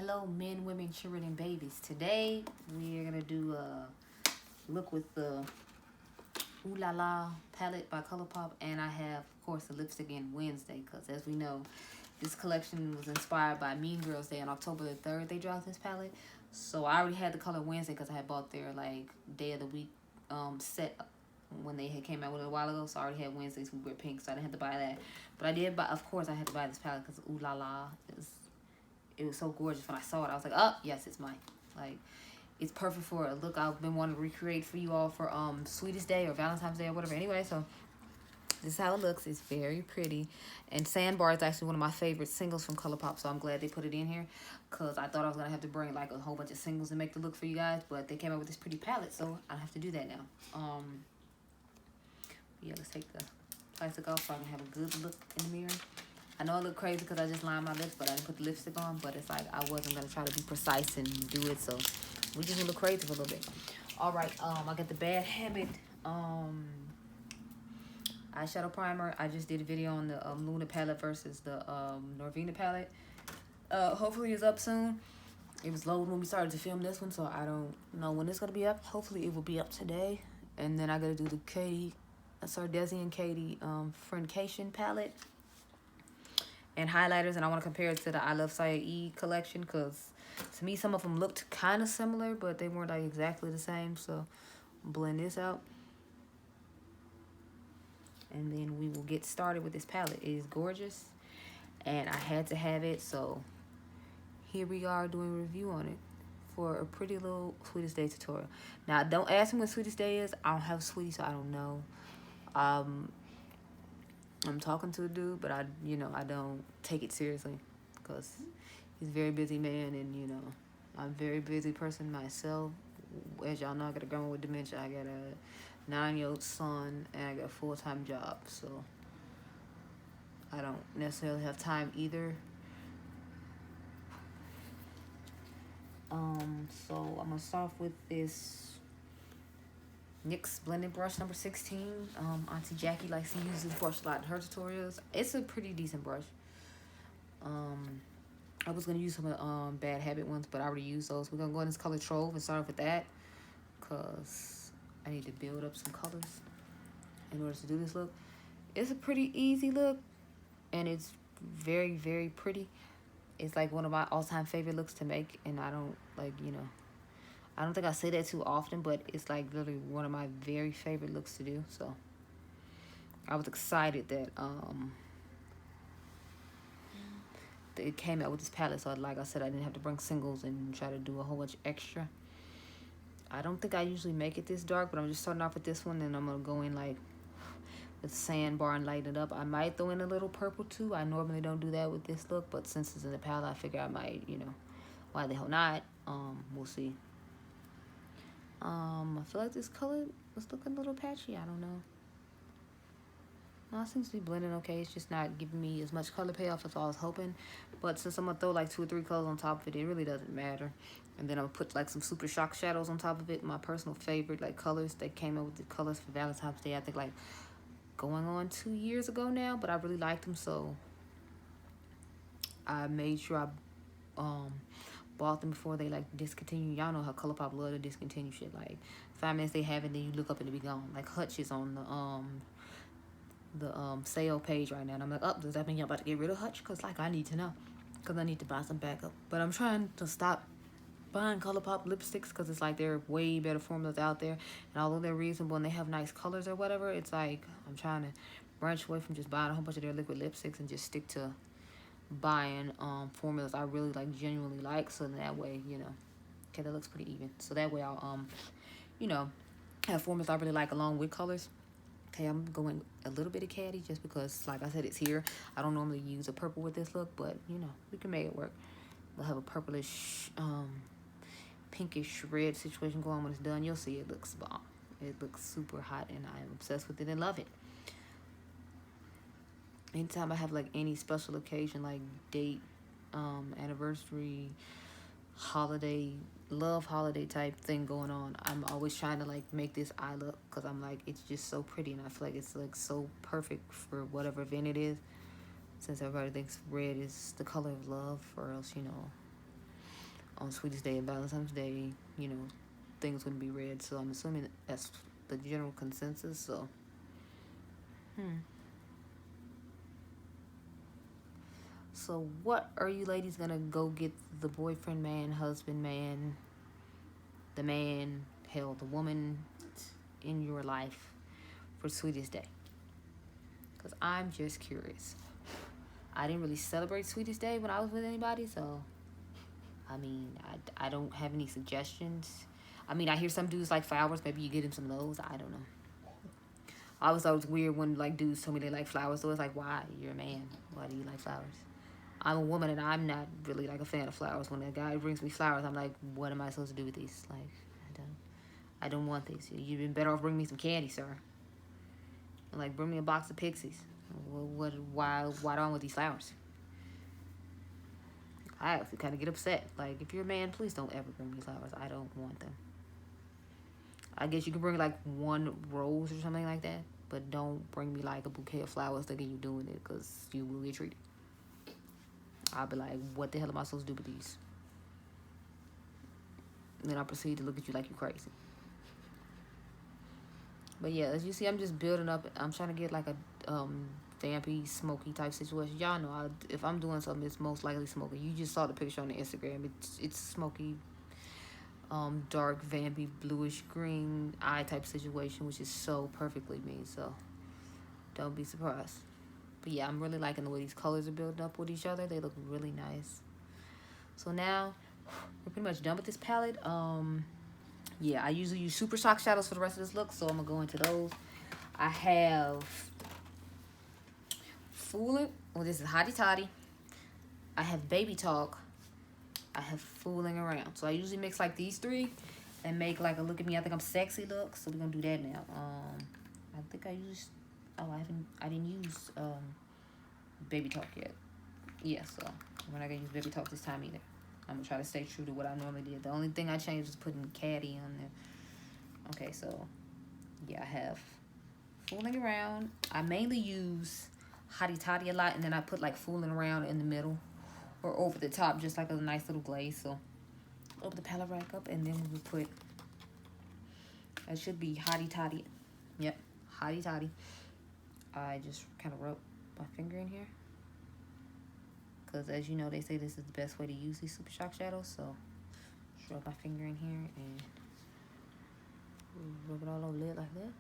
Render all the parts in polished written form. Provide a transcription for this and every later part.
Hello men, women, children, and babies. Today we're gonna do a look with the Ooh La La palette by Colourpop, and I have, of course, the lipstick in Wednesday, because as we know, this collection was inspired by Mean Girls Day on October the 3rd. They dropped this palette, so I already had the color Wednesday because I had bought their like day of the week set when they had came out with it a while ago. So I already had Wednesdays we wear pink, so I didn't have to buy that. But I did buy, of course, I had to buy this palette because Ooh La La is. It was so gorgeous when I saw it. I was like, oh yes, it's mine. Like, it's perfect for a look I've been wanting to recreate for you all for Sweetest Day or Valentine's Day or whatever. Anyway, so this is how it looks. It's very pretty. And Sandbar is actually one of my favorite singles from Colourpop, so I'm glad they put it in here, because I thought I was going to have to bring like a whole bunch of singles and make the look for you guys, but they came out with this pretty palette, so I don't have to do that now. Yeah, let's take the plastic off so I can have a good look in the mirror. I know I look crazy because I just lined my lips, but I didn't put the lipstick on. But it's like I wasn't going to try to be precise and do it, so we just look crazy for a little bit. All right, I got the Bad Habit eyeshadow primer. I just did a video on the Luna palette versus the Norvina palette. Hopefully it's up soon. It was low when we started to film this one, so I don't know when it's going to be up. Hopefully it will be up today. And then I got to do the Katie, Sardesi and Katie Friendcation palette. And highlighters, and I want to compare it to the I Love Saeed collection, because to me some of them looked kind of similar, but they weren't like exactly the same. So blend this out, and then we will get started with this palette. It is gorgeous, and I had to have it, so here we are doing a review on it for a pretty little Sweetest Day tutorial. Now, don't ask me what Sweetest Day is. I don't have Sweetie, so I don't know. I'm talking to a dude, but I don't take it seriously, because he's a very busy man, and I'm a very busy person myself. As y'all know, I got a grandma with dementia. I got a 9-year-old son, and I got a full-time job, so I don't necessarily have time either. So I'm gonna start off with this NYX blending brush number 16. Auntie Jackie likes to use this brush a lot in her tutorials. It's a pretty decent brush. I was gonna use some of the Bad Habit ones, but I already used those. We're gonna go in this color Trove and start off with that, cause I need to build up some colors in order to do this look. It's a pretty easy look, and it's very, very pretty. It's like one of my all-time favorite looks to make, and I don't I don't think I say that too often, but it's like literally one of my very favorite looks to do. So I was excited that it came out with this palette. So like I said, I didn't have to bring singles and try to do a whole bunch extra. I don't think I usually make it this dark, but I'm just starting off with this one, and I'm gonna go in like with Sandbar and lighten it up. I might throw in a little purple too. I normally don't do that with this look, but since it's in the palette, I figure I might, why the hell not? We'll see. I feel like this color was looking a little patchy. I don't know. No, it seems to be blending okay. It's just not giving me as much color payoff as I was hoping. But since I'm going to throw like 2 or 3 colors on top of it, it really doesn't matter. And then I'll put like some Super Shock shadows on top of it. My personal favorite like colors. They came out with the colors for Valentine's Day, I think like going on 2 years ago now. But I really liked them, so I made sure I bought them before they like discontinue. Y'all know how Colourpop love to discontinue shit. Like 5 minutes they have it, then you look up and it be gone. Like Hutch is on the sale page right now, and I'm like, oh, does that mean y'all about to get rid of Hutch? Because like I need to know, because I need to buy some backup. But I'm trying to stop buying Colourpop lipsticks, because it's like there are way better formulas out there, and although they're reasonable and they have nice colors or whatever, it's like I'm trying to branch away from just buying a whole bunch of their liquid lipsticks and just stick to buying formulas I really like, genuinely like, so that way okay, that looks pretty even, so that way I'll have formulas I really like along with colors. Okay, I'm going a little bit of Caddy just because, like I said, it's here. I don't normally use a purple with this look, but we can make it work. We'll have a purplish pinkish red situation going on when it's done. You'll see it looks bomb. It looks super hot, and I am obsessed with it and love it. Anytime I have like any special occasion, like date, anniversary, holiday, love holiday type thing going on, I'm always trying to like make this eye look, because I'm like, it's just so pretty, and I feel like it's like so perfect for whatever event it is, since everybody thinks red is the color of love, or else on Sweetest Day and Valentine's Day, you know, things wouldn't be red. So I'm assuming that's the general consensus. So, So what are you ladies gonna go get the boyfriend man, husband man, the man, hell, the woman in your life for Sweetest Day? Because I'm just curious. I didn't really celebrate Sweetest Day when I was with anybody, so I mean, I don't have any suggestions. I mean, I hear some dudes like flowers. Maybe you get him some of those. I don't know. I always thought it was weird when like dudes told me they like flowers. So it's like, why? You're a man. Why do you like flowers? I'm a woman and I'm not really like a fan of flowers. When a guy brings me flowers, I'm like, what am I supposed to do with these? Like, I don't want these. You've been better off bringing me some candy, sir. Like, bring me a box of pixies. Why do I want these flowers? I actually kind of get upset. Like, if you're a man, please don't ever bring me flowers. I don't want them. I guess you can bring like one rose or something like that, but don't bring me like a bouquet of flowers thinking you're doing it, because you will get treated. I'll be like, what the hell am I supposed to do with these? And then I'll proceed to look at you like you're crazy. But yeah, as you see, I'm just building up. I'm trying to get like a vampy, smoky type situation. Y'all know if I'm doing something, it's most likely smoky. You just saw the picture on the Instagram. It's smoky, dark, vampy, bluish green eye type situation, which is so perfectly me. So don't be surprised. But yeah, I'm really liking the way these colors are building up with each other. They look really nice. So now we're pretty much done with this palette. Yeah, I usually use Super Shock shadows for the rest of this look, so I'm gonna go into those. I have Fooling. Well, this is Hottie Toddy. I have Baby Talk. I have Fooling Around. So I usually mix like these three and make like a look at me, I think I'm sexy look. So we're gonna do that now. I think I used. Oh, I didn't use Baby Talk yet. Yeah, so we're not gonna use Baby Talk this time either. I'm gonna try to stay true to what I normally did. The only thing I changed was putting Caddy on there. Okay, so yeah, I have Fooling Around. I mainly use Hottie Toddy a lot, and then I put like Fooling Around in the middle or over the top, just like a nice little glaze. So open the palette rack up, and then we put, that should be Hottie Toddy. Yep, Hottie Toddy. I just kind of rub my finger in here, because as you know, they say this is the best way to use these Super Shock shadows. So just rub my finger in here and rub it all over the lid like that.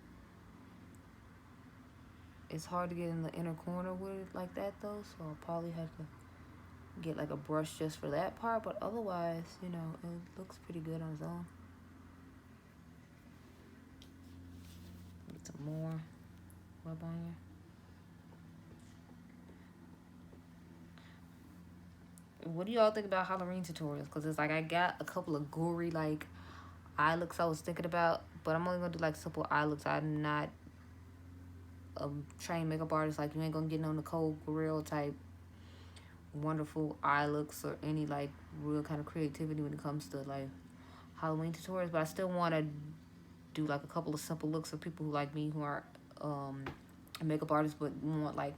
It's hard to get in the inner corner with it like that though, so I'll probably have to get like a brush just for that part, but otherwise, you know, it looks pretty good on its own. Get some more rub on here. What do y'all think about Halloween tutorials? Because it's like I got a couple of gory like eye looks I was thinking about, but I'm only gonna do like simple eye looks. I'm not a trained makeup artist. Like, you ain't gonna get no Nicole Guerrero type wonderful eye looks or any like real kind of creativity when it comes to like Halloween tutorials. But I still want to do like a couple of simple looks for people who like me, who are makeup artists but want like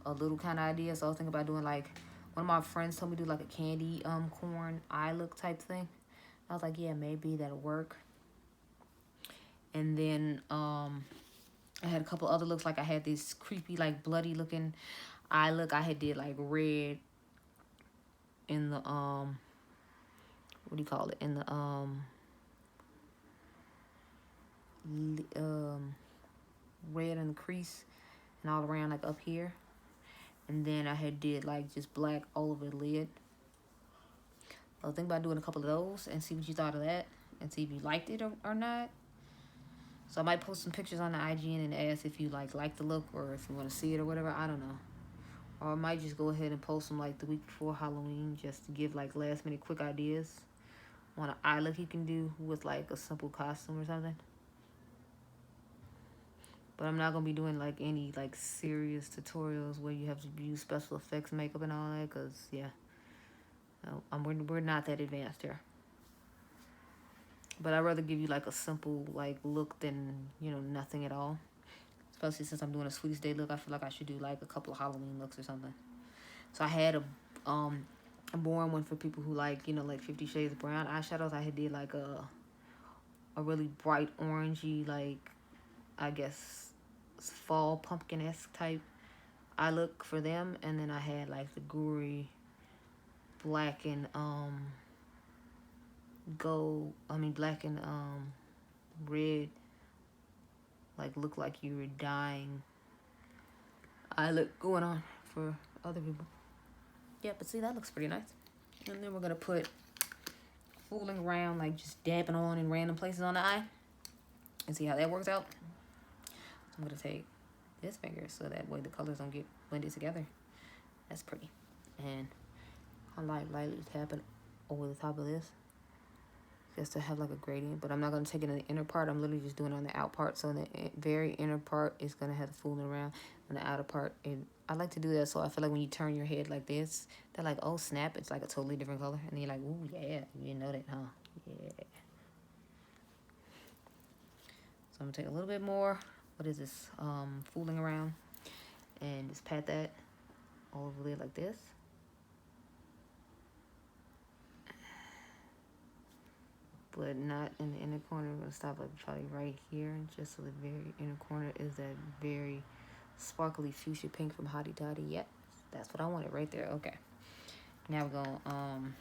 a little kind of idea. So I was thinking about doing like, one of my friends told me to do like a candy corn eye look type thing. I was like, yeah, maybe that'll work. And then I had a couple other looks. Like I had this creepy like bloody looking eye look. I had did like red in the what do you call it, in the red in the crease and all around like up here. And then I had did like just black all over the lid. I was thinking about doing a couple of those and see what you thought of that, and see if you liked it or not. So I might post some pictures on the IGN and ask if you like the look, or if you want to see it or whatever. I don't know. Or I might just go ahead and post them like the week before Halloween, just to give like last minute quick ideas on an eye look you can do with like a simple costume or something. But I'm not gonna be doing like any like serious tutorials where you have to use special effects makeup and all that, because yeah, no, we're not that advanced here. But I'd rather give you like a simple like look than, you know, nothing at all. Especially since I'm doing a Sweetest Day look, I feel like I should do like a couple of Halloween looks or something. So I had a a boring one for people who like, you know, like 50 Shades of Brown eyeshadows. I had did like a really bright orangey, like, I guess, fall pumpkin-esque type eye look for them. And then I had like the gooey black and black and red, like look like you were dying eye look going on for other people. Yeah, but see, that looks pretty nice. And then we're gonna put fooling around, like just dabbing on in random places on the eye and see how that works out. So I'm gonna take this finger so that way the colors don't get blended together. That's pretty. And I lightly tapping over the top of this just to have like a gradient, but I'm not gonna take it in the inner part. I'm literally just doing it on the out part. So the very inner part is gonna have the fooling around, and the outer part, and I like to do that so I feel like when you turn your head like this, they're like, oh snap, it's like a totally different color, and then you're like, ooh yeah, you didn't know that, huh? Yeah. So I'm gonna take a little bit more. What is this? Fooling around, and just pat that all over there like this. But not in the inner corner. I'm gonna stop like probably right here, just so the very inner corner is that very sparkly fuchsia pink from Hottie Toddy. Yep, that's what I wanted right there. Okay, now we're gonna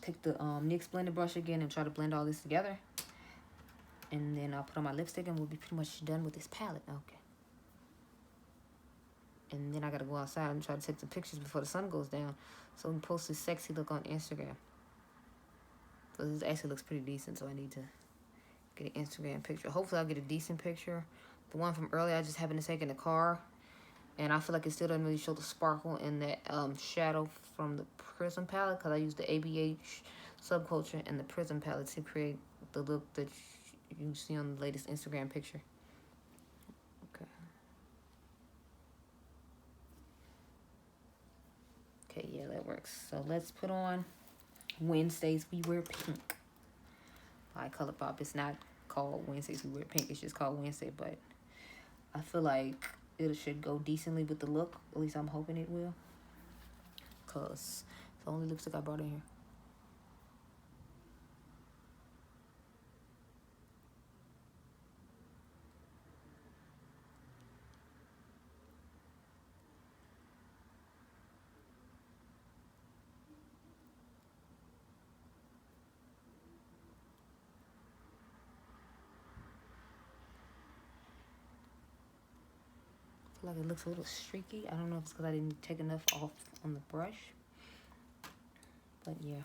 take the NYX blender brush again and try to blend all this together, and then I'll put on my lipstick and we'll be pretty much done with this palette. Okay, and then I gotta go outside and try to take some pictures before the sun goes down so we can post this sexy look on Instagram. So this actually looks pretty decent, so I need to get an Instagram picture. Hopefully I'll get a decent picture. The one from earlier I just happened to take in the car, and I feel like it still doesn't really show the sparkle in that shadow from the Prism palette, because I used the ABH Subculture and the Prism palette to create the look that you see on the latest Instagram picture. Okay. Okay, yeah, that works. So let's put on Wednesdays We Wear Pink by Colourpop. It's not called Wednesdays We Wear Pink, it's just called Wednesday, but I feel like it should go decently with the look. At least I'm hoping it will, because it's the only lipstick I brought in here. I feel like it looks a little streaky. I don't know if it's because I didn't take enough off on the brush, but yeah.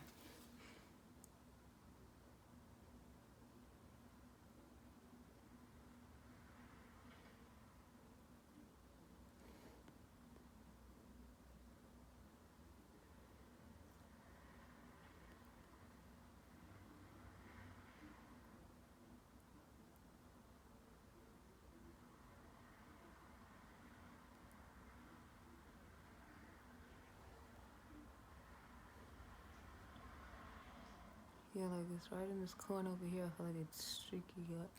Yeah, like it's right in this corner over here. I feel like it's streaky up.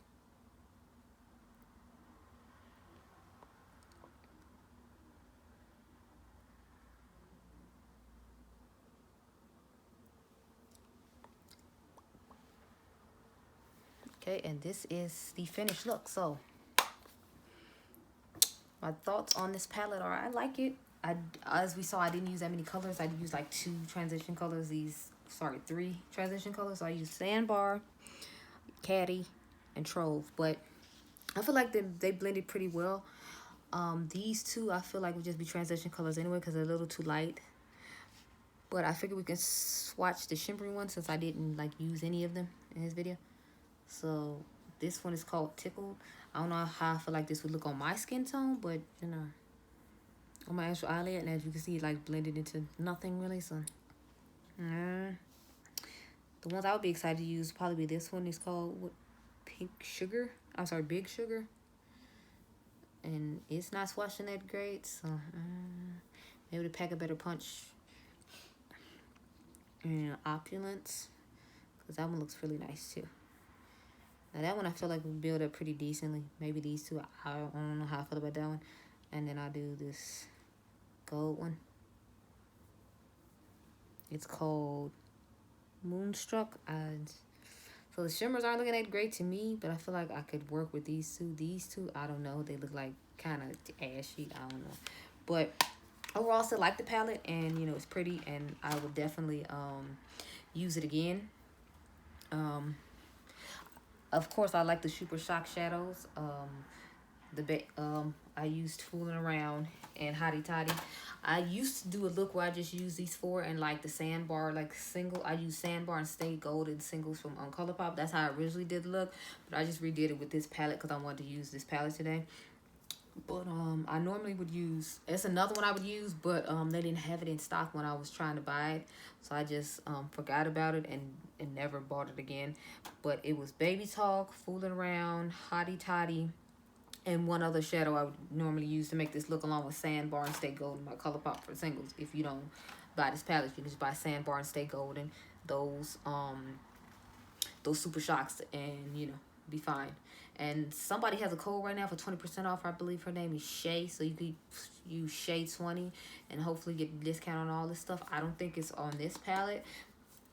Okay, and this is the finished look. So my thoughts on this palette are, I like it. As we saw, I didn't use that many colors. I used like 2 transition colors. 3 transition colors. So I used Sandbar, Caddy, and Trove. But I feel like they blended pretty well. These 2 I feel like would just be transition colors anyway, because they're a little too light. But I figured we can swatch the shimmery one since I didn't like use any of them in this video. So this one is called Tickled. I don't know how I feel like this would look on my skin tone, but you know, on my actual eyelid, and as you can see, it like blended into nothing really. So the ones I would be excited to use probably be this one. It's called Pink Sugar. I'm sorry, Big Sugar. And it's not swatching that great, so maybe to pack a better punch and Opulence, because that one looks really nice too. Now that one I feel like will build up pretty decently. Maybe these 2, I don't know how I feel about that one. And then I'll do this gold one. It's called Moonstruck. So the shimmers aren't looking that great to me, but I feel like I could work with these two. These two, I don't know. They look like kind of ashy. I don't know. But overall, I still like the palette, and you know, it's pretty, and I would definitely use it again. Of course, I like the Super Shock shadows. I used Fooling Around and Hottie Toddy. I used to do a look where I just use these four and like the sandbar, like single. I use sandbar and Stay Golden singles from Colourpop. That's how I originally did the look, but I just redid it with this palette because I wanted to use this palette today. But I normally would use, it's another one I would use, but they didn't have it in stock when I was trying to buy it, so I just forgot about it and never bought it again. But it was Baby Talk, Fooling Around, Hottie Toddy, and one other shadow I would normally use to make this look, along with Sandbar and Stay Golden by Colourpop for singles. If you don't buy this palette, you can just buy Sandbar and Stay Golden, those Super Shocks, and you know, be fine. And somebody has a code right now for 20% off. I believe her name is Shay, so you could use Shay20 and hopefully get a discount on all this stuff. I don't think it's on this palette.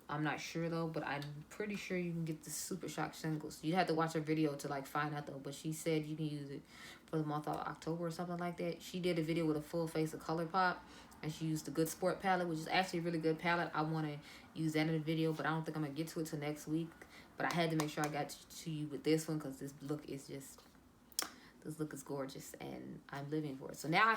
I'm not sure though, but I'm pretty sure you can get the Super Shock singles. You have to watch her video to like find out though, but she said you can use it for the month of October or something like that. She did a video with a full face of Colourpop, and she used the Good Sport palette, which is actually a really good palette. I want to use that in the video, but I don't think I'm going to get to it till next week. But I had to make sure I got to you with this one because this look is gorgeous, and I'm living for it. So now I